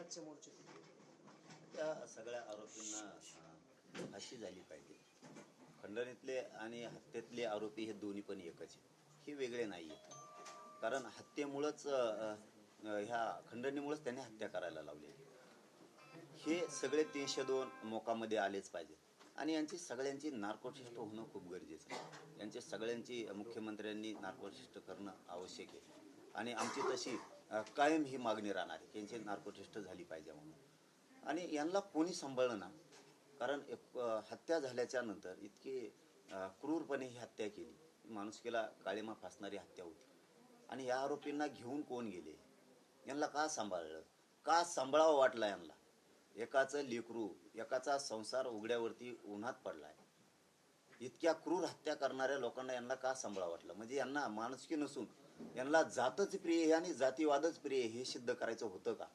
आजचे मोर्चे? त्या सगळ्या आरोपींना फाशी झाली पाहिजे. खंडणीतले आणि हत्येतले आरोपी हे दोन्ही पण एकच आहे, हे वेगळे नाही आहेत. कारण हत्येमुळंच ह्या खंडणीमुळंच त्यांनी हत्या करायला लावली. हे सगळे 302 मोकामध्ये आलेच पाहिजे आणि यांची सगळ्यांची नार्कोशिष्ट होणं खूप गरजेचं आहे. यांची सगळ्यांची मुख्यमंत्र्यांनी नार्कोशिष्ट करणं आवश्यक आहे आणि आमची तशी कायम ही मागणी राहणार आहे की यांची नार्कोशिष्ट झाली पाहिजे म्हणून. आणि यांना कोणी सांभाळलं ना, कारण हत्या झाल्याच्या नंतर इतकी क्रूरपणे ही हत्या केली, माणुसकीला काळिमा फासणारी हत्या होती. आणि या आरोपींना घेऊन कोण गेले, यांना का सांभाळलं, का सांभाळावं वाटलं यांना? एकाचं लेकरू, एकाचा संसार उघड्यावरती उन्हात पडलाय. इतक्या क्रूर हत्या करणाऱ्या लोकांना यांना का सांभाळावं वाटलं? म्हणजे यांना माणुसकी नसून यांना जातच प्रिय आहे आणि जातीवादच प्रिय हे सिद्ध करायचं होतं का?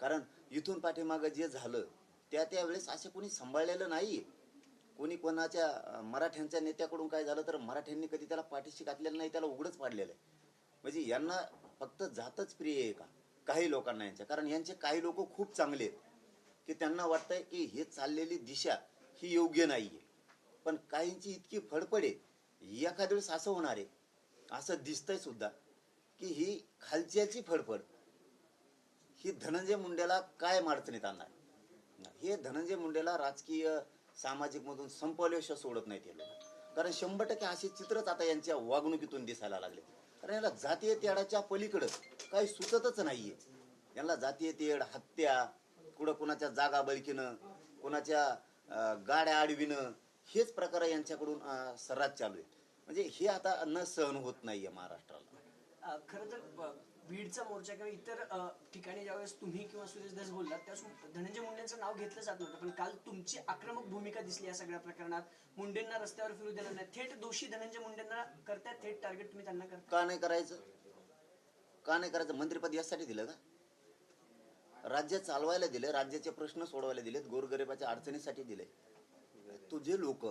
कारण इथून पाठीमागं जे झालं त्यावेळेस असे कोणी सांभाळलेलं नाही. कोणी कोणाच्या मराठ्यांच्या नेत्याकडून काय झालं तर मराठ्यांनी कधी त्याला पाठीशी घातलेलं नाही, त्याला उघडच पाडलेलं आहे. म्हणजे यांना फक्त जातच प्रिय आहे का काही लोकांना यांच्या? कारण यांचे काही लोक खूप चांगले आहेत की त्यांना वाटतंय की हे चाललेली दिशा ही योग्य नाही आहे. पण काहींची इतकी फडफड आहे, एखाद्या वेळेस असं होणार आहे, असं दिसतंय सुद्धा की ही खालच्याची फडफड ही धनंजय मुंडेला काय अडचणीत आणणार. हे धनंजय मुंडेला राजकीय सामाजिक मधून संपवल्याशिवाय सोडत नाही ते लोक. कारण 100% असे चित्रच आता यांच्या वागणुकीतून दिसायला लागले. कारण याला जातीय तेडाच्या पलीकडं काही सुचतच नाहीये. यांना जातीय तेड, हत्या, कुठं कुणाच्या जागा बळकीनं, कुणाच्या गाड्या आडविणं, हेच प्रकार यांच्याकडून सर्रास चालू आहेत. म्हणजे हे आता न सहन होत नाहीये महाराष्ट्राला. खरं तर बीडचा मोर्चा किंवा इतर ठिकाणी ज्यावेळेस तुम्ही किंवा सुरेश दास बोललात त्यावेळेस धनंजय मुंडेंचं नाव घेतलं जात नव्हतं, पण काल तुमची आक्रमक भूमिका दिसली या सगळ्या प्रकरणात. मुंडेंना रस्त्यावर फिरू देणार नाही, थेट दोषी धनंजय मुंडेंना करताय, थेट टार्गेट तुम्ही त्यांना करता. का नाही करायचं? का नाही करायचं? मंत्रिपद यासाठी दिलं का? राज्य चालवायला दिले, राज्याचे प्रश्न सोडवायला दिलेत, गोरगरिबाच्या अडचणीसाठी दिले. तुझे लोक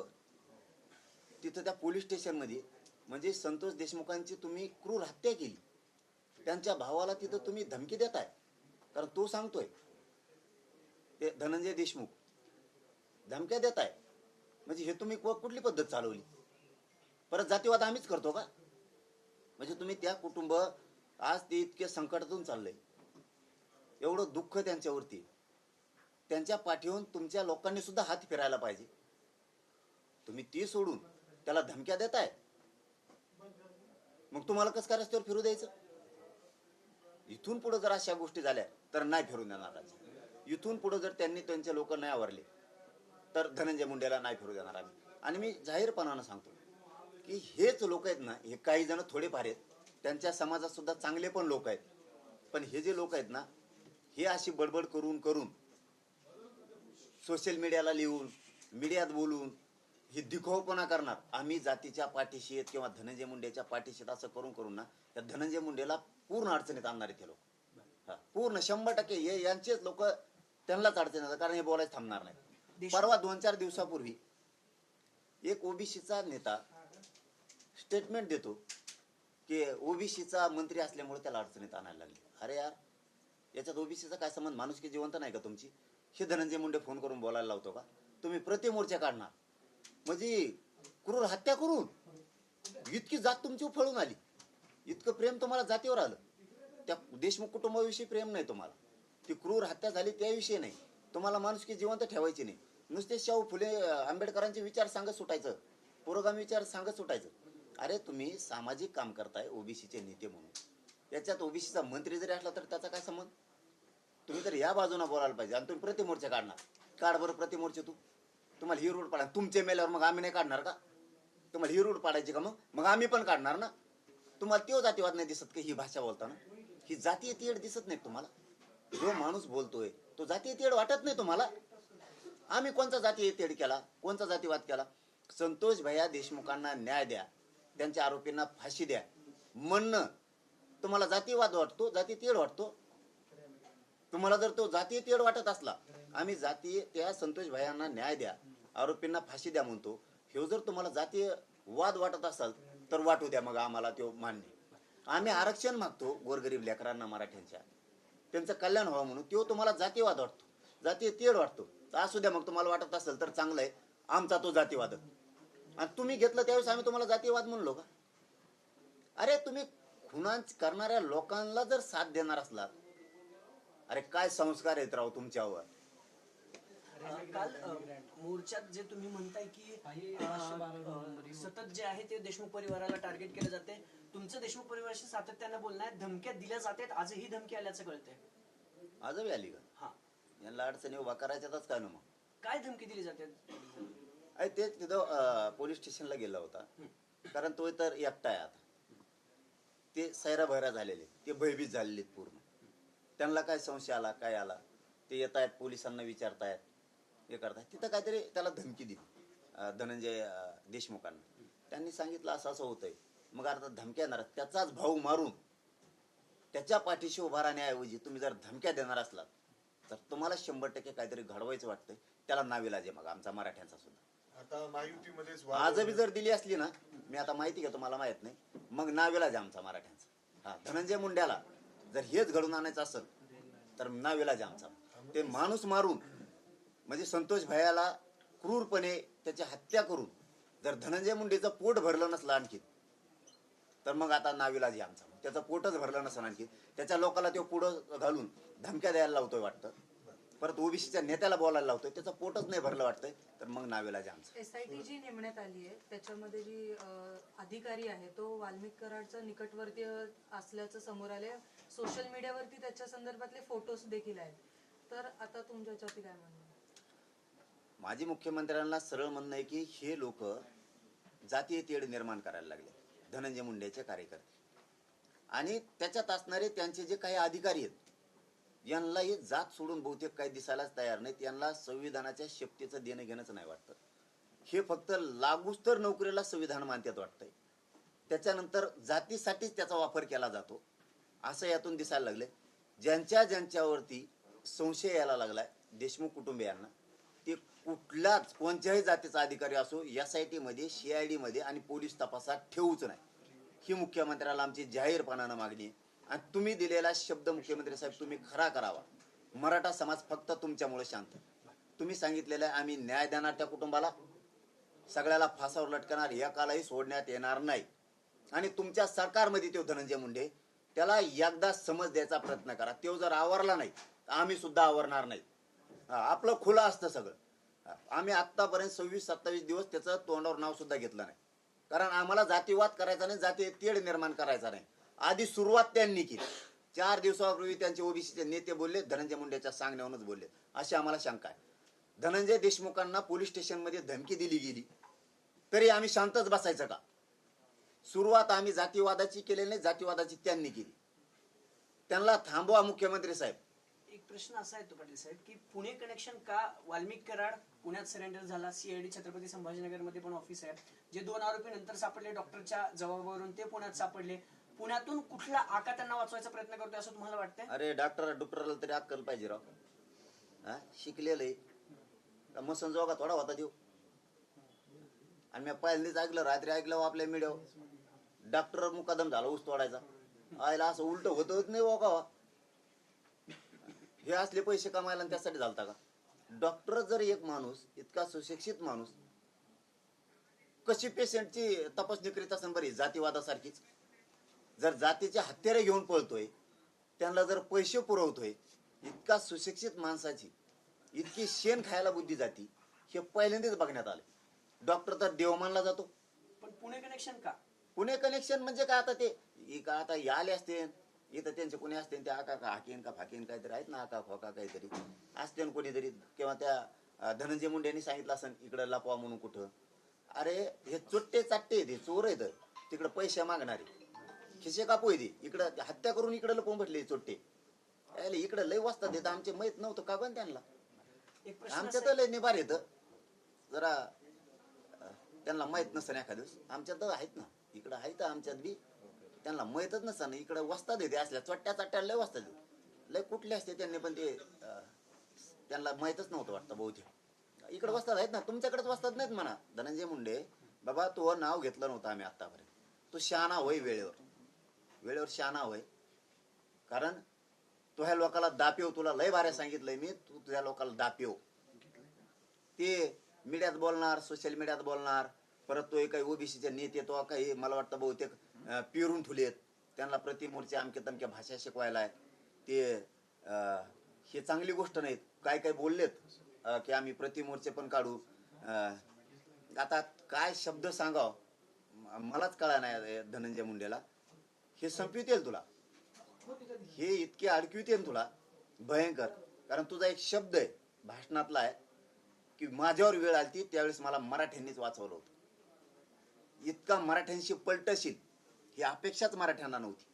तिथं त्या पोलीस स्टेशनमध्ये म्हणजे संतोष देशमुखांची तुम्ही क्रूर हत्या केली, त्यांच्या भावाला तिथं तुम्ही धमकी देताय. कारण तो सांगतोय, ते धनंजय देशमुख धमक्या देताय. म्हणजे हे तुम्ही कुठली पद्धत चालवली? परत जातीवाद आम्हीच करतो का? म्हणजे तुम्ही त्या कुटुंब आज ते इतके संकटातून चाललंय, एवढं दुःख त्यांच्यावरती, त्यांच्या पाठीहून तुमच्या लोकांनी सुद्धा हात फिरायला पाहिजे. तुम्ही ती सोडून त्याला धमक्या देताय. मग तुम्हाला कसं काय रस्त्यावर फिरू द्यायचं? इथून पुढे जर अशा गोष्टी झाल्या तर नाही फिरून देणार राज्य. इथून पुढे जर त्यांनी त्यांचे लोक नाही आवरले तर धनंजय मुंडेला नाही फिरू देणार आम्ही. आणि मी जाहीरपणानं सांगतो की हेच लोक आहेत ना, हे काही जण थोडेफार आहेत, त्यांच्या समाजात सुद्धा चांगले पण लोक आहेत, पण हे जे लोक आहेत ना, हे अशी बडबड करून करून सोशल मीडियाला लिहून, मीडियात बोलून ही दिखाऊपणा करणार, आम्ही जातीच्या पाठीशी आहेत किंवा धनंजय मुंडेच्या पाठीशी असं करून करून ना त्या धनंजय मुंडेला पूर्ण अडचणीत आणणार आहेत हे लोक. पूर्ण 100% हे यांचेच लोक त्यांनाच अडचणीत आणतात. कारण हे बोलायचं थांबणार नाही. परवा 2-4 दिवसापूर्वी एक ओबीसीचा नेता स्टेटमेंट देतो की ओबीसीचा मंत्री असल्यामुळे त्याला अडचणीत आणायला लागली. अरे यार, याच्यात ओबीसीचा काय संबंध? माणुसकी जिवंत नाही का तुमची? हे धनंजय मुंडे फोन करून बोलायला लावतो का? तुम्ही प्रतिमोर्चा काढणार म्हणजे क्रूर हत्या करून इतकी जात तुमची उफळून आली, इतकं प्रेम तुम्हाला जातीवर आलं. त्या देशमुख कुटुंबाविषयी प्रेम नाही तुम्हाला, ती क्रूर हत्या झाली त्याविषयी नाही तुम्हाला. माणुसकी जिवंत ठेवायची नाही, नुसते शाहू फुले आंबेडकरांचे विचार सांगत सुटायचं, पुरोगामी विचार सांगत सुटायचं. अरे तुम्ही सामाजिक काम करताय ओबीसीचे नेते म्हणून, याच्यात ओबीसीचा मंत्री जरी असला तर त्याचा काय संबंध? तुम्ही तर या बाजूने बोलायला पाहिजे. आणि तुम्ही प्रतिमोर्चा काढणार, काढ बरं प्रतिमोर्चा. तुम्हाला ही रोड पाडा, तुमचे मेल्यावर मग आम्ही नाही काढणार का? तुम्हाला ही रोड पाडायची का? मग आम्ही पण काढणार ना. तुम्हाला तो जातीवाद नाही दिसत का? ही भाषा बोलताना ही जातीय तेढ दिसत नाही तुम्हाला? जो माणूस बोलतोय तो जातीय तेढ वाटत नाही तुम्हाला? आम्ही कोणता जातीय तेढ केला, कोणता जातीवाद केला? संतोष भैया देशमुखांना न्याय द्या, त्यांच्या आरोपींना फाशी द्या म्हणणं तुम्हाला जातीवाद वाटतो, जातीय तेढ वाटतो? तुम्हाला जर तो जातीय तेढ वाटत असला, आम्ही जातीय त्या संतोष भैयांना न्याय द्या, आरोपींना फाशी द्या म्हणतो, हे जर तुम्हाला जातीय वाद वाटत असाल तर वाटू द्या, मग आम्हाला तो मान्य. आम्ही आरक्षण मागतो गोरगरीब लेकरांना मराठ्यांच्या, त्यांचं कल्याण व्हावं म्हणून, तो तुम्हाला जातीवाद वाटतो, जातीय तेढ वाटतो. तर असू द्या, मग तुम्हाला वाटत असेल तर चांगलं आहे, आमचा तो जातीवाद. आणि तुम्ही घेतलं त्यावेळेस आम्ही तुम्हाला जातीवाद म्हणलो का? अरे तुम्ही खुना करणाऱ्या लोकांना जर साथ देणार असलात, अरे काय संस्कार आहेत राव तुमच्यावर. काल मोर्चात जे तुम्ही म्हणताय की सतत जे आहे ते देशमुख परिवाराला टार्गेट केलं जाते, तुमचं देशमुख परिवाराशी सातत्यानं बोलणं आहे, धमक्या दिल्या जातात, आजही धमकी आल्याचं कळतंय. आजही आली का? हा, यांना अडचणी उभा करायच्याच काय ना मग. काय धमकी दिली जाते? अरे ते तिथं पोलीस स्टेशनला गेला होता, कारण तो तर एकटा आहे आता. ते सैरा भैरा झालेले, ते भयभीत झालेले पूर्ण. त्यांना काय संशय आला, काय आला, ते येत आहेत पोलिसांना विचारतायत, हे करतायत. तिथं काहीतरी त्याला धमकी दिली धनंजय देशमुखांना. त्यांनी सांगितलं असं असं होतंय. मग आता धमक्या देणार, त्याचाच भाऊ मारून त्याच्या पाठीशी उभा राहण्याऐवजी तुम्ही जर धमक्या देणार असलात तर तुम्हाला 100% काहीतरी घडवायचं वाटतंय. त्याला नाविलाज आहे मग आमचा मराठ्यांचा सुद्धा. आता महायुतीमध्येच आजही जर दिली असली ना, मी आता माहिती का तुम्हाला माहित नाही, मग नाविलाज आहे आमचा मराठ्यांचा. हा, धनंजय मुंड्याला जर हेच घडून आणायचं असेल तर नाविलाज आहे आमचा. ते माणूस मारून म्हणजे संतोष भैयाला क्रूरपणे त्याची हत्या करून जर धनंजय मुंडेचं पोट भरलं नसलं आणखी, तर मग आता नाविलाज आहे आमचा. त्याचं पोटच भरलं नसलं आणखी, त्याच्या लोकांना तो पुढं घालून धमक्या द्यायला लावतोय वाटतं, परत ओबीसीच्या नेत्याला बोलायला लावतोय, त्याचं पोटच नाही भरलं वाटतंय, तर मग नाविलाज आहे आमचा. SIT जी नेमण्यात आली आहे त्याच्यामध्ये जी अधिकारी आहे तो वाल्मिक कराडचा निकटवर्तीय असल्याचं समोर आले. सोशल मीडियावरती त्याच्या संदर्भातले फोटोज देखील आहेत. तर आता तुमच्या याच्यावरती काय म्हणणं? माजी मुख्यमंत्र्यांना सरळ म्हणणं आहे की हे लोक जातीय तेढ निर्माण करायला लागले, धनंजय मुंडेचे कार्यकर्ते. आणि त्याच्यात असणारे त्यांचे जे काही अधिकारी आहेत, यांना हे जात सोडून बहुतेक काही दिसायलाच तयार नाहीत. यांना संविधानाच्या शक्तीचं देणं घेणंच नाही वाटतं. हे फक्त लागूच तर नोकरीला संविधान मानतात वाटतंय, त्याच्यानंतर जातीसाठीच त्याचा वापर केला जातो असं यातून दिसायला लागले. ज्यांच्यावरती संशय यायला लागलाय देशमुख कुटुंबियांना, ते कुठल्याच कोणत्याही जातीचा अधिकारी असो SIT मध्ये, CID मध्ये आणि पोलीस तपासात ठेवूच नाही, ही मुख्यमंत्र्याला आमची जाहीरपणानं मागणी आहे. आणि तुम्ही दिलेला शब्द मुख्यमंत्री साहेब तुम्ही खरा करावा. मराठा समाज फक्त तुमच्यामुळे शांत. तुम्ही सांगितलेलं आहे आम्ही न्याय देणार त्या कुटुंबाला, सगळ्याला फासावर लटकणार, एकालाही सोडण्यात येणार नाही. आणि तुमच्या सरकारमध्ये तो धनंजय मुंडे, त्याला एकदा समज द्यायचा प्रयत्न करा. तो जर आवरला नाही तर आम्ही सुद्धा आवरणार नाही. आपलं खुलं असतं सगळं. आम्ही आत्तापर्यंत 26-27 दिवस त्याचं तोंडावर नाव सुद्धा घेतलं नाही, कारण आम्हाला जातीवाद करायचा नाही, जातीय तेढ निर्माण करायचा नाही. आधी सुरुवात त्यांनी केली. 4 दिवसापूर्वी त्यांचे ओबीसीचे नेते बोलले, धनंजय मुंडेच्या सांगण्यावरूनच बोलले, अशी आम्हाला शंका आहे. धनंजय देशमुखांना पोलीस स्टेशनमध्ये धमकी दिली गेली तरी आम्ही शांतच बसायचं का? सुरुवात आम्ही जातीवादाची केलेली नाही, जातीवादाची त्यांनी केली. त्यांना थांबवा मुख्यमंत्री साहेब. एक प्रश्न असा आहे तो पाटील साहेब की पुणे कनेक्शन का? वाल्मिक कराड पुण्यात सरेंडर झाला, CID छत्रपती संभाजीनगर मध्ये पण ऑफिस आहे. जे 2 आरोपी नंतर सापडले डॉक्टरच्या जबाबावरून, ते पुण्यात सापडले. पुण्यातून कुठला आका त्यांना वाचवायचा प्रयत्न करतोय असं तुम्हाला वाटतंय? अरे डॉक्टरला तरी अक्कल पाहिजे राव. हा, शिकलेलं आहे, मसन जोगा थोडा होता देऊ. आणि मी पहिल्यांदाच ऐकलं, रात्री ऐकलं आपल्या मीडियावर, डॉक्टर मुकादम झाला ऊस तोडायचा. आयला असं उलट होतच नाही हो का? हे असले पैसे कमायला आणि त्यासाठी झालता का? डॉक्टर जर एक माणूस इतका सुशिक्षित माणूस कशी पेशंटची तपासणी करीत असेल बरी जातीवादासारखीच? जर जातीचे हत्यारे घेऊन पळतोय, त्यांना जर पैसे पुरवतोय, इतका सुशिक्षित माणसाची इतकी शेण खायला बुद्धी जाती, हे पहिल्यांदाच बघण्यात आले. डॉक्टर तर देव मानला जातो. पण पुणे कनेक्शन का? पुणे कनेक्शन म्हणजे काय? आता ते का आता आले असते इथं, त्यांचे कोणी असते, ते आका का हाकीन का फाकीन काहीतरी आहेत ना, आका खोका काहीतरी असते कोणीतरी, किंवा त्या धनंजय मुंडेंनी सांगितलं असं इकडं लपवा म्हणून कुठं. अरे हे चुट्टे चाट्टे, ते चोर आहेत, तिकडं पैसे मागणारे, खिसे कापू दे, इकडं हत्या करून इकडं लपवून बसले चोट्टे. इकडं लय वाजतात येतं, आमचे माहित नव्हतं का पण त्यांना. एक प्रश्न आमच्या तर लय निभार येतं, जरा त्यांना माहित नसतं एखाद्या दिवस. आमच्यात तर आहेत ना, इकडं आहेत आमच्यात बी, त्यांना माहितच नसतं ना, इकडं वस्तात येते असल्या चोट्ट्या चाट्ट्या लय वस्तात लय कुठले असते त्यांनी, पण ते त्यांना माहितच नव्हतं वाटतं बहुतेक. इकडे वस्तात आहेत ना, तुमच्याकडेच वस्तात नाहीत म्हणा. धनंजय मुंडे बाबा, तो नाव घेतलं नव्हतं आम्ही आतापर्यंत. तो शहाणा होय, वेळेवर शहाणा होय, कारण तो ह्या लोकांना दापेव, तुला लय बारे सांगितलंय मी, तू तुझ्या लोकांना दापेव. ते मीडियात बोलणार, सोशल मीडियात बोलणार, परत तो काही ओबीसीचे नेते तो काही मला वाटतं बहुतेक पिरून ठुलेत, त्यांना प्रतिमोर्चे अमके तमक्या भाषा शिकवायला आहे ते. हे चांगली गोष्ट नाहीत. काय काय बोललेत की आम्ही प्रतिमोर्चे पण काढू. आता काय शब्द सांगाव मलाच कळा नाही धनंजय मुंडेला. हे संपवित येईल तुला, हे इतके अडकवित येईल तुला भयंकर. कारण तुझा एक शब्द आहे भाषणातला आहे की माझ्यावर वेळ आली त्यावेळेस मला मराठ्यांनीच वाचवलं होतं. इतका मराठ्यांशी पलटशील ही अपेक्षाच मराठ्यांना नव्हती.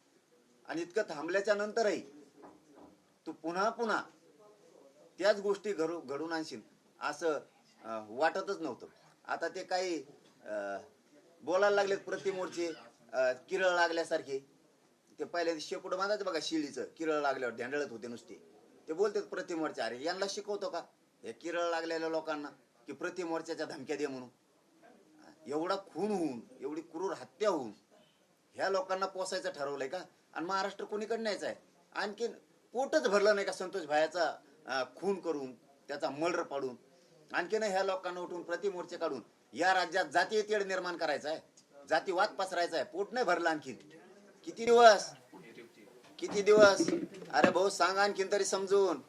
आणि इतकं थांबल्याच्या नंतरही तू पुन्हा पुन्हा त्याच गोष्टी घडून आणशील असं वाटतच नव्हतं. आता ते काही बोलायला लागलेत प्रतिमोर्चे किरळ लागल्यासारखे. ते पहिल्यांदा शेपूट बांधायचं बघा शिळीचं, किरळ लागल्यावर ढेंडळत होते नुसते. ते बोलतात प्रतिमोर्चे. अरे यांना शिकवतो का हे किरळ लागलेल्या लोकांना की प्रतिमोर्चाच्या धमक्या दे म्हणून? एवढा खून होऊन, एवढी क्रूर हत्या होऊन ह्या लोकांना पोसायचं ठरवलंय का? आणि महाराष्ट्र कोणीकडे न्यायचा आहे? आणखीन पोटच भरलं नाही का संतोष भायाचा खून करून, त्याचा मर्डर पाडून? आणखीन ह्या लोकांना उठून प्रतिमोर्चे काढून या राज्यात जातीय तेढ निर्माण करायचा आहे, जातीवाद पसरायचा आहे. पोट नाही भरलं आणखीन. किती दिवस, किती दिवस? अरे भाऊ सांग आणखीन तरी समजून.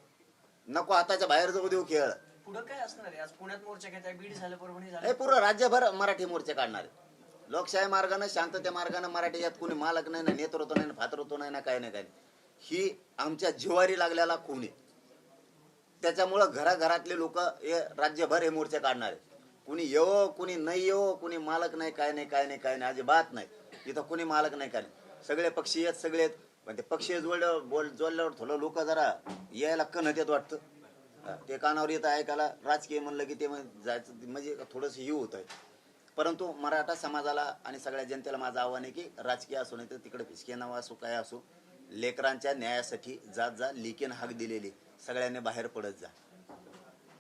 नको हाताच्या बाहेर जाऊ देऊ खेळ. पुढे काय असणार आहे? आज पुण्यात मोर्चा घेताय, बीड झालं, परभणी हे झालं, पूर्ण राज्यभर मराठी मोर्चे काढणार आहे. लोकशाही मार्गाने, शांतते मार्गाने. मराठी यात कोणी मालक नाही ना, नेतृत्व नाही ना, फातृत्व नाही ना, काय नाही काय नाही. ही आमच्या जिवारी लागलेला खून आहे. त्याच्यामुळं घराघरातले लोक हे राज्यभर हे मोर्चे काढणार आहे. कुणी येवो, कुणी नाही येवो, कुणी मालक नाही, काय नाही काय नाही काय नाही, अजिबात नाही. इथं कुणी मालक नाही काय नाही. सगळे पक्षी आहेत, सगळे आहेत. पण ते पक्षी जोडल्यावर थोडं लोक जरा यायला कणत येत वाटतं. ते कानावर येतं ऐकायला. राजकीय म्हणलं की ते जायचं म्हणजे थोडंसं हे होत आहे. परंतु मराठा समाजाला आणि सगळ्या जनतेला माझं आव्हान आहे की राजकीय असो नाही तर तिकडे फिसके नाव असो काय असो, लेकरांच्या न्यायासाठी जात जा. लिकेन हाक दिलेली सगळ्यांनी बाहेर पडत जा.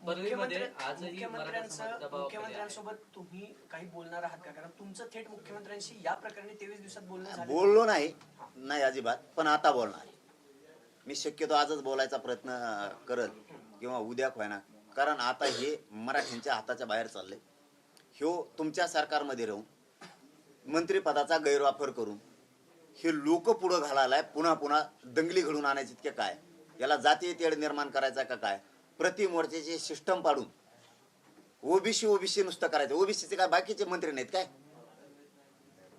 मुख्यमंत्र्यांसोबत तुम्ही काही बोलणार आहात का? कारण तुमचं थेट मुख्यमंत्र्यांशी या प्रकरणी 23 दिवसात बोलणं झालं. बोललो नाही अजिबात, पण आता बोलणार. मी शक्यतो आजच बोलायचा प्रयत्न करल किंवा उद्या होईना. कारण आता हे मराठ्यांच्या हाताच्या बाहेर चाललंय. ह्यो तुमच्या सरकारमध्ये राहून मंत्रिपदाचा गैरवापर करून हे लोक पुढं घालायलाय. पुन्हा पुन्हा दंगली घडून आणायचे इतके काय? याला जातीय तेढ निर्माण करायचा का काय? प्रतिमोर्चाचे सिस्टम पाडून ओबीसी नुसतं करायचं. ओबीसीचे काय बाकीचे मंत्री नाहीत काय?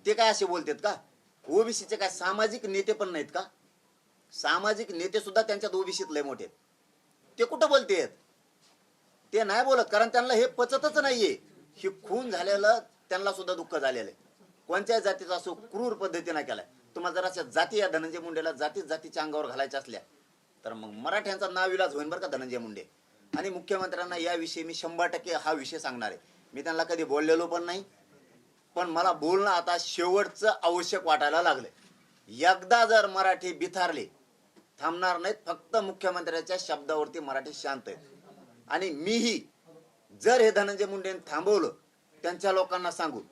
ते काय असे बोलतात का? ओबीसीचे काय सामाजिक नेते पण नाहीत का? सामाजिक नेते सुद्धा त्यांच्यात ओबीसीत लय मोठे. ते कुठं बोलतेत? ते नाही बोलत, कारण त्यांना हे पचतच नाहीये. हे खून झालेलं त्यांना सुद्धा दुःख झालेलं आहे. कोणत्याही जातीचा असो क्रूर पद्धतीने केलाय. तुम्हाला जर अशा जाती या धनंजय मुंडेला जातीच्या अंगावर घालायच्या असल्या तर मग मराठ्यांचा नाविलाज होईल बरं का धनंजय मुंडे. आणि मुख्यमंत्र्यांना याविषयी मी 100% हा विषय सांगणार आहे. मी त्यांना कधी बोललेलो पण नाही, पण मला बोलणं आता शेवटचं आवश्यक वाटायला लागलंय. एकदा जर मराठी बिथारले थांबणार नाहीत. फक्त मुख्यमंत्र्यांच्या शब्दावरती मराठी शांत आहेत. आणि मीही जर हे धनंजय मुंडेंनी थांबवलं, त्यांच्या लोकांना सांगून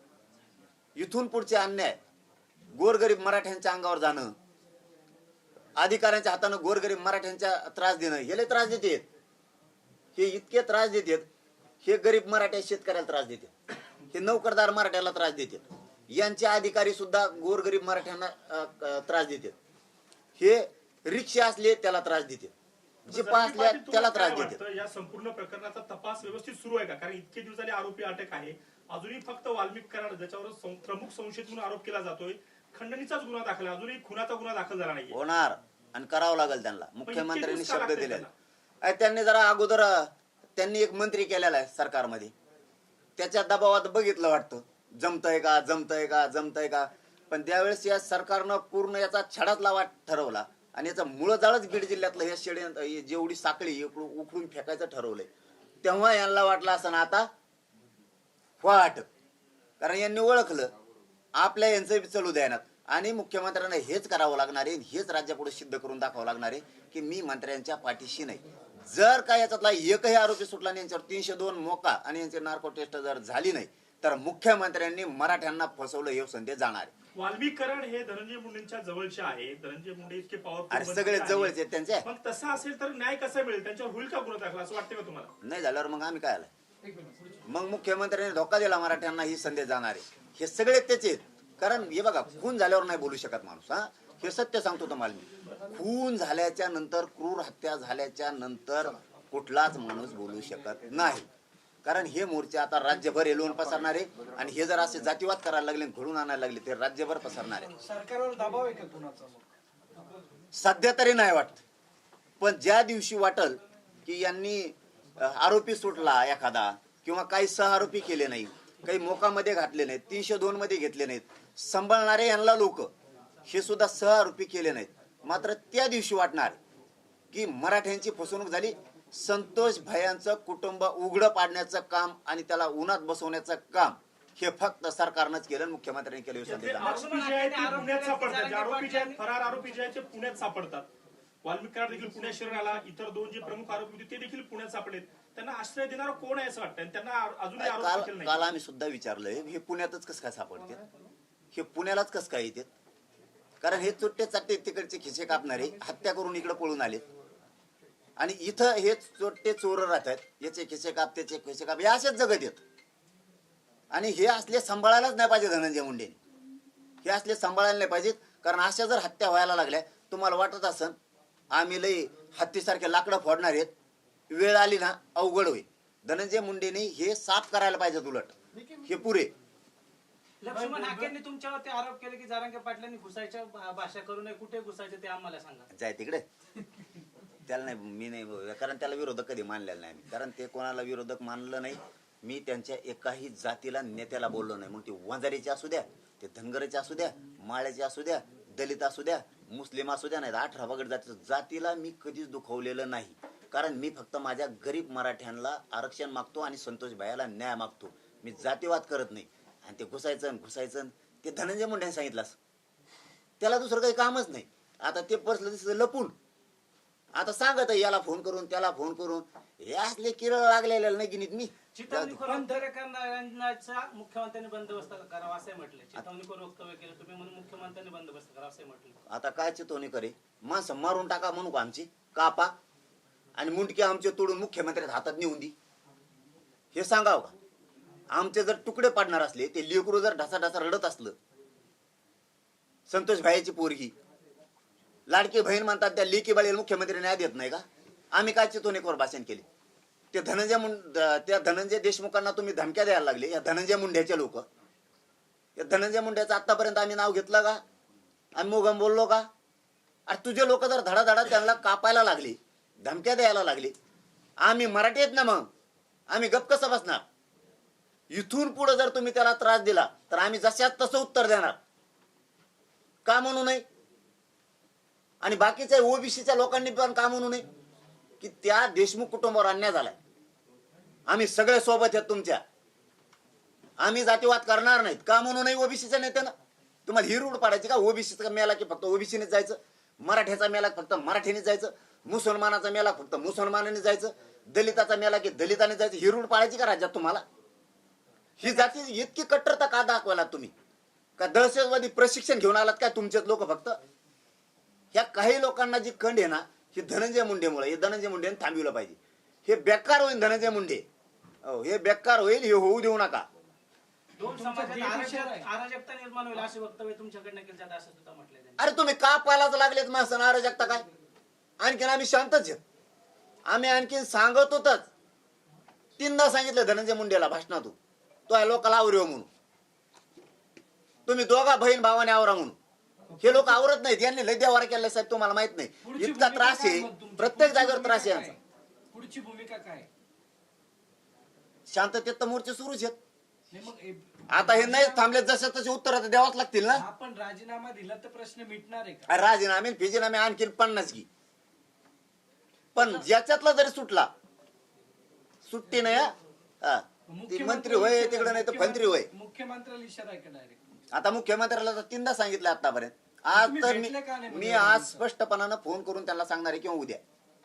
इथून पुढचे अन्याय गोरगरीब मराठ्यांच्या अंगावर जाणं, अधिकाऱ्यांच्या हातानं गोरगरीब मराठ्यांच्या त्रास देणं, हे लय त्रास देतात. हे इतके त्रास देतात. हे गरीब मराठ्या शेतकऱ्याला त्रास देतात. हे नोकरदार मराठ्याला त्रास देतात. यांचे अधिकारी सुद्धा गोरगरीब मराठ्यांना त्रास देतात. हे रिक्षा असले त्याला त्रास देतात, जिपा असल्या त्याला त्रास देतात. या संपूर्ण प्रकरणाचा तपास व्यवस्थित सुरू आहे का? कारण इतके दिवस झाले आरोपी अटक आहे, अजूनही फक्त वाल्मिक कराड ज्याच्यावर प्रमुख संशयित म्हणून आरोप केला जातोय, खंडणीचाच गुन्हा दाखल, अजूनही खुनाचा गुन्हा दाखल झाला नाही. होणार आणि करावं लागेल त्यांना. मुख्यमंत्र्यांनी शब्द दिलेला. त्यांनी जरा अगोदर त्यांनी एक मंत्री केलेला आहे सरकारमध्ये, त्याच्या दबावात बघितलं वाटतं जमतंय का. पण त्यावेळेस या सरकारनं पूर्ण याचा छडाच लावा ठरवला आणि याचा मूळ जाळच बीड जिल्ह्यातलं हे शेडे जेवढी साखळी उकळून फेकायचं ठरवलंय. तेव्हा यांना वाटलं असं ना आता वाट, कारण यांनी ओळखलं आपल्या यांचं चलू द्यायनात. आणि मुख्यमंत्र्यांना हेच करावं लागणार आहे, हेच राज्यापुढे सिद्ध करून दाखवावं लागणार आहे की मी मंत्र्यांच्या पाठीशी नाही. जर का याच्यातला एकही आरोपी सुटला नाही, यांच्यावर 302 मोका आणि यांची नार्को टेस्ट जर झाली नाही तर मुख्यमंत्र्यांनी मराठ्यांना फसवलं हे संदेश जाणार आहे. वाल्मिक कराड हे धनंजय मुंडेंच्या जवळचे आहे. धनंजय मुंडे इतके अरे पॉवरफुल सगळे जवळचे आहेत त्यांचे. मग तसं असेल तर न्याय कसा मिळेल? त्यांच्यावर होईल का गुन्हा दाखल असं वाटतं का तुम्हाला? नाही झाल्यावर मग आम्ही काय आलाय? मग मुख्यमंत्र्यांनी धोका दिला मराठ्यांना, ही संदेश जाणारे हे सगळे त्याचे आहेत. कारण हे बघा, खून झाल्यावर नाही बोलू शकत माणूस. हा, हे सत्य सांगतो तुम्हाला मी. खून झाल्याच्या नंतर, क्रूर हत्या झाल्याच्या नंतर कुठलाच माणूस बोलू शकत नाही. कारण हे मोर्चे आता राज्यभर एलवून पसरणार आहे आणि हे जर असे जातीवाद करायला लागले, घडून आणायला लागले, ते राज्यभर पसरणार आहे. सरकारवर दबाव आहे का कुणाचा? सध्या तरी नाही वाटत, पण ज्या दिवशी वाटल की यांनी आरोपी सुटला एखादा, किंवा काही सहआरोपी केले नाही, काही मोकामध्ये घातले नाहीत, 302 मध्ये घेतले नाहीत, सांभाळणारे यांना लोक हे सुद्धा सहआरोपी केले नाहीत, मात्र त्या दिवशी वाटणार की मराठ्यांची फसवणूक झाली. संतोष भयांचं कुटुंब उघडं पाडण्याचं काम आणि त्याला उन्हात बसवण्याचं काम हे फक्त सरकारनंच केलं, मुख्यमंत्र्यांनी केलं. आरोपी जे आहेत ते पुण्यात सापडतात. जे आरोपी जे आहेत, फरार आरोपी जे आहेत ते पुण्यात सापडतात. वाल्मिक कराड देखील पुण्यात शिरण्याला, इतर 2 जे प्रमुख आरोपी होते ते देखील पुण्यात सापडलेत. त्यांना आश्रय देणारा कोण आहे असं वाटतं? आणि त्यांना अजूनही आरोप केला काल नाही. आम्ही सुद्धा विचारलंय, हे पुण्यातच कसं काय सापडते, हे पुण्यालाच कसं काय येते? कारण हे चुट्टे चाट्टे तिकडचे खिसे कापणारे हत्या करून इकडे पळून आले आणि इथं हे चोट्टे चोर राहतात, याचे खिसे काप, त्याचे खिसे काप, हे असेच जगत येत. आणि हे असले सांभाळायलाच नाही पाहिजे धनंजय मुंडेने. हे असले सांभाळायला नाही पाहिजेत. कारण अशा जर हत्या व्हायला लागल्या, तुम्हाला वाटत असन आम्ही लई हत्तीसारखे लाकडं फोडणार आहेत, वेळ आली ना अवघड होईल. धनंजय मुंडेने हे साफ करायला पाहिजे. उलट हे पुरे. लक्ष्मण हाकेंनी तुमच्यावरती आरोप केले की जरांगे पाटलांनी घुसायच्या भाषा करू नये, कुठे घुसायचे ते आम्हाला सांगा. जाय तिकडे. त्याला नाही, मी नाही, कारण त्याला विरोधक कधी मानलेला नाही. कारण ते कोणाला विरोधक मानलं नाही. मी त्यांच्या एकाही जातीला, नेत्याला बोललो नाही. मग ते वंजारीचे असू द्या, ते धनगराचे असू द्या, माळ्याचे असू द्या, दलित असू द्या, मुस्लिम असू द्या, नाही 18 बगड जातीला मी कधीच दुखवलेलं नाही. कारण मी फक्त माझ्या गरीब मराठ्यांना आरक्षण मागतो आणि संतोष भाईला न्याय मागतो. मी जातीवाद करत नाही. आणि ते घुसायचं ते धनंजय मुंडेने सांगितलं, त्याला दुसरं काही कामच नाही. आता ते पर्सलं लपून आता सांगत याला फोन करून, त्याला फोन करून, हे असले किरळ लागलेले नाही गिनीत मी. चिथावणीखोर वक्तव्य करणाऱ्यांचा मुख्यमंत्र्यांनी बंदोबस्त करावा असे म्हटले. चिथावणीखोर वक्तव्य केलं तुम्ही म्हणून मुख्यमंत्र्यांनी बंदोबस्त करावा असे म्हटले. आता काय चितवणी करे, माणसं मारून टाका म्हणू का आमची, कापा आणि मुंडके आमचे तोडून मुख्यमंत्र्यांच्या हातात नेऊन दी, हे सांगाव का? आमचे जर तुकडे पाडणार असले, ते लेकरू जर ढसा ढसा रडत असलं, संतोष भाईची पोरगी लाडकी बहीण म्हणतात, त्या लेकी बाळीला मुख्यमंत्री न्याय देत नाही का? आम्ही काय चितवणीवर भाषण केले? त्या धनंजय देशमुखांना तुम्ही धमक्या द्यायला लागले. या धनंजय मुंड्याचे लोक, या धनंजय मुंड्याचं आतापर्यंत आम्ही नाव घेतलं का? आम्ही मुगम बोललो का? अरे तुझे लोक जर धडाधडा त्यांना कापायला लागले, धमक्या द्यायला लागले, आम्ही मराठी आहेत ना, मग आम्ही गप कसं बसणार? इथून पुढे जर तुम्ही त्याला त्रास दिला तर आम्ही जशात तसं उत्तर देणार का म्हणू नये? आणि बाकीच्या ओबीसीच्या लोकांनी पण का म्हणू नये की त्या देशमुख कुटुंबावर अन्याय झालाय? आम्ही सगळे सोबत आहेत तुमच्या, आम्ही जातीवाद करणार नाहीत का म्हणू नये? ओबीसीच्या नेत्यानं तुम्हाला ही रूढ पाडायची का? ओबीसीचा मेला की फक्त ओबीसीनेच जायचं, मराठ्याचा मेला फक्त मराठीनेच जायचं, मुसलमानाचा मेला फक्त मुसलमानाने जायचं, दलिताचा मेला की दलिताने जायचं, ही रूढ पाडायची का राज्यात तुम्हाला? ही जाती इतकी कट्टरता का दाखवायला तुम्ही? का दहशतवादी प्रशिक्षण घेऊन आलात काय तुमचेच लोक? फक्त ह्या काही लोकांना जी खंड आहे ना, ही धनंजय मुंडेमुळे, हे धनंजय मुंडेने थांबविलं पाहिजे. हे बेकार होईल धनंजय मुंडे, हे बेकार होईल, हे होऊ देऊ नका. दोन समाजात अराजकता निर्माण होईल असे वक्तव्य तुमच्याकडनं केले जात असं सुद्धा म्हटलंय त्यांनी. अरे तुम्ही का पालाच लागलेत माणसं, अराजकता काय? आणखीन आम्ही शांतच आहेत. आम्ही आणखीन सांगत होतच, 3दा सांगितलं धनंजय मुंडेला भाषणातून, तो लोकांना आवरे म्हणून. तुम्ही दोघा बहीण भावाने आवरा म्हणून. हे लोक आवरत नाहीत. यांनी लय देवारा केला साहेब, तुम्हाला माहित नाही. इतका त्रास आहे, प्रत्येक जागेवर त्रास आहे यांचा. पुढची भूमिका काय? शांततेत तर मोर्चे सुरूच आहेत. आता हे नाही थांबले, जसे तसे उत्तर द्यावाच लागतील ना. आपण राजीनामा दिला तर प्रश्न मिटणार आहे का? राजीनामे फिजीनामे आणखीन 50 की. पण ज्याच्यातला जरी सुटला, सुट्टी नाही हा. ती मंत्री होय तिकडे, नाही तर मंत्री होय. मुख्यमंत्र्याला इशारा आहे का डायरेक्ट? आता मुख्यमंत्र्याला तर 3दा सांगितलं आतापर्यंत. आज तर मी आज स्पष्टपणानं फोन करून त्यांना सांगणार आहे किंवा उद्या,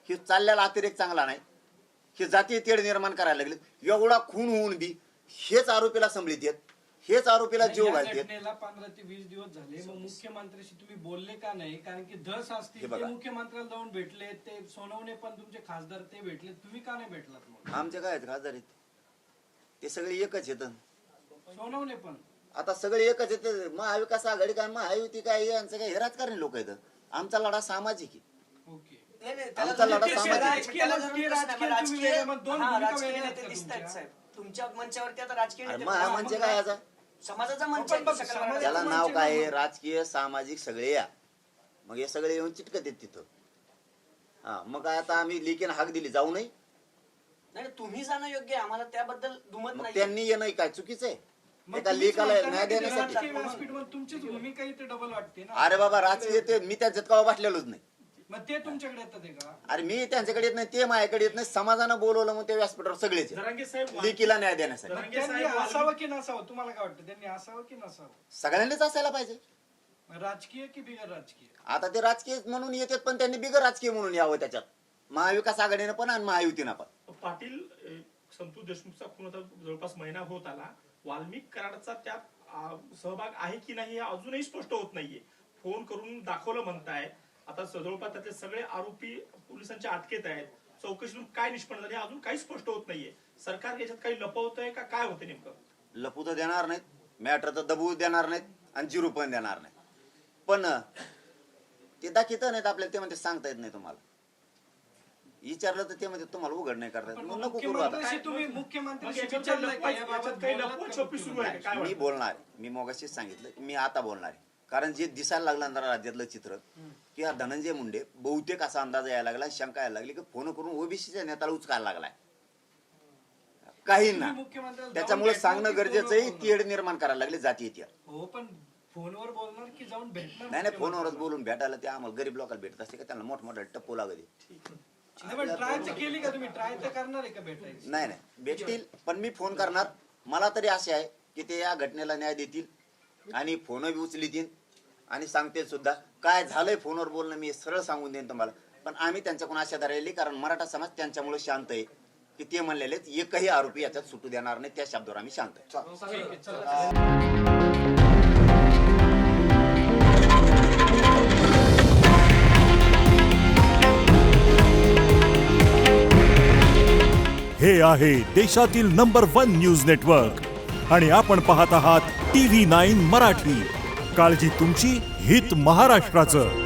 ही चाललेला अतिरेक चांगला नाही. हे जातीय तेढ निर्माण करायला लागले. एवढा खून होऊन बी हेच आरोपीला संभलित आहेत, हेच आरोपीला जीव या घालतात. घटनेला 15 ते 20 दिवस झाले, मग मुख्यमंत्र्यांशी तुम्ही बोलले का नाही? कारण की धस हे असतील बघा. ते मुख्यमंत्र्याला जाऊन भेटले, ते सोनवणे पण तुमचे खासदार ते भेटले, तुम्ही का नाही भेटलात मग? आमचे काय आहेत खासदार आहेत ते सगळे एकच येत. सोनवणे पण आता सगळे एकच येत. महाविकास आघाडी काय महायुती काय यांचं काय हे राजकारणी लोक आहेत. आमचा लढा सामाजिक आहे. ओके. नाही, नाही, त्याला आमचा जरूर लढा ते सामाजिक. राजकीय- त्याला जरूर राजकीय- प्रश्न आहे. मग राजकीय तुम्ही वेगळे, मग दोन हा, भूमिका राजकीय वेगळ्या नेते आहेत का दिसत आहेत तुमच्या? साहेब. तुमच्या मंचावरती आता राजकीय अरे नेते मग म्हणजे काय याचा समाजाचा मंच पण आहे बघ, तो सकल समाजाचा वर्गाचा. त्याला म्हणजे नाव काय आहे? मग- राजकीय सामाजिक सगळे या. मग हे सगळे येऊन चिटकत आहेत तिथं. हा मग काय आता आम्ही लेखीन हाक दिली जाऊ नये. नाही, तुम्ही जाणं योग्य आहे, आम्हाला त्याबद्दल दुमत मग नाही. त्यांनी येणं काय चुकीचं आहे? मग एका तुम्हीच लेखाला म्हणता ना न्याय की देण्यासाठी. राजकीय व्यासपीठावर तुमचीच भूमिका इथे डबल वाटते ना. अरे बाबा राजकीय ते मी त्यांच्यात कवा बसलेलोच नाही. मग ते तुमच्याकडे येतात आहे का? अरे मी त्यांच्याकडे येत नाही ते माझ्याकडे येत नाही. समाजानं बोलवलं मग ते व्यासपीठावर सगळेच आहेत. जरांगे साहेब लेकीला न्याय देण्यासाठी जरांगे त्यांनी साहेब असावं की नसावं? तुम्हाला काय वाटतं, त्यांनी असावं की नसावं? सगळ्यांनीच असायला पाहिजे. राजकीय की बिगर राजकीय? आता ते राजकीय म्हणून येतात पण त्यांनी बिगर राजकीय म्हणून यावं त्याच्यात. महाविकास आघाडीनं पण आणि महायुतीनं पण. पाटील संतोष देशमुखचा खून आता जवळपास महिना होत आला. वाल्मिक कराडचा त्यात सहभाग आहे की नाही हे अजूनही स्पष्ट होत नाहीये. फोन करून दाखवलं म्हणताय. आता जवळपास त्यातले सगळे आरोपी पोलिसांच्या अटकेत आहेत. चौकशीतून काय निष्पन्न झाले अजून काही स्पष्ट होत नाहीये. सरकार याच्यात काही लपवतंय का काय होतं नेमकं? लपू तर देणार नाहीत, मॅटर तर दबवू देणार नाहीत आणि जिरू पण देणार नाही. पण ते दाखवत नाहीत आपल्याला. ते म्हणते सांगता येत नाही तुम्हाला. विचारलं तर ते म्हणते तुम्हाला उघड नाही करता येत. पण मग नको करू आता. मुख्यमंत्र्यांशी तुम्ही मग मुख्यमंत्र्यांशी याच्यात विचारलंय का? याच्यात याबाबत काही बोललात का लपवाछपवी सुरू आहे का? काय मी वाटतं? बोलणार आहे. मी मगाशीच सांगितलं मी आता बोलणार आहे. कारण जे दिसायला लागलं ना राज्यातलं चित्र की हा धनंजय मुंडे बहुतेक असा अंदाज यायला लागला, शंका यायला लागली की फोन करून ओबीसीच्या नेत्याला उचकायला लागलाय काहींना. तुम्ही मुख्यमंत्र्याला जाऊन त्याच्यामुळे भेटणार सांगणं की गरजेचं आहे. फोनवर तेढ निर्माण करायला लागले जातीय. हो, पण फोनवर बोलणार की जाऊन भेटणार? नाही नाही फोनवरच बोलून भेटायला ते आम्हाला गरीब लोकांना भेटत असते का त्यांना मोठमोठ्या टप्पू लागले. नाही, पण ट्राय तर केली का तुम्ही? ट्राय तर करणार आहे का भेटायची? नाही नाही भेटतील पण मी फोन करणार. मला तरी असे आहे की ते या घटनेला न्याय देतील आणि फोन बी उचलितील आणि सांगतील सुद्धा. काय झालंय फोनवर बोलणं मी सरळ सांगून देईन तुम्हाला. पण आम्ही त्यांच्याकडून आशा धरायली कारण मराठा समाज त्यांच्यामुळे शांत आहे की ते म्हणलेले एकही आरोपी याच्यात सुटू देणार नाही. त्या शब्दावर आम्ही शांत आहे. ठीक आहे, चला. हे आहे देशातील नंबर 1 न्यूज नेटवर्क आणि आपण पाहत आहात TV9 मराठी. काळजी तुमची, हित महाराष्ट्राचं.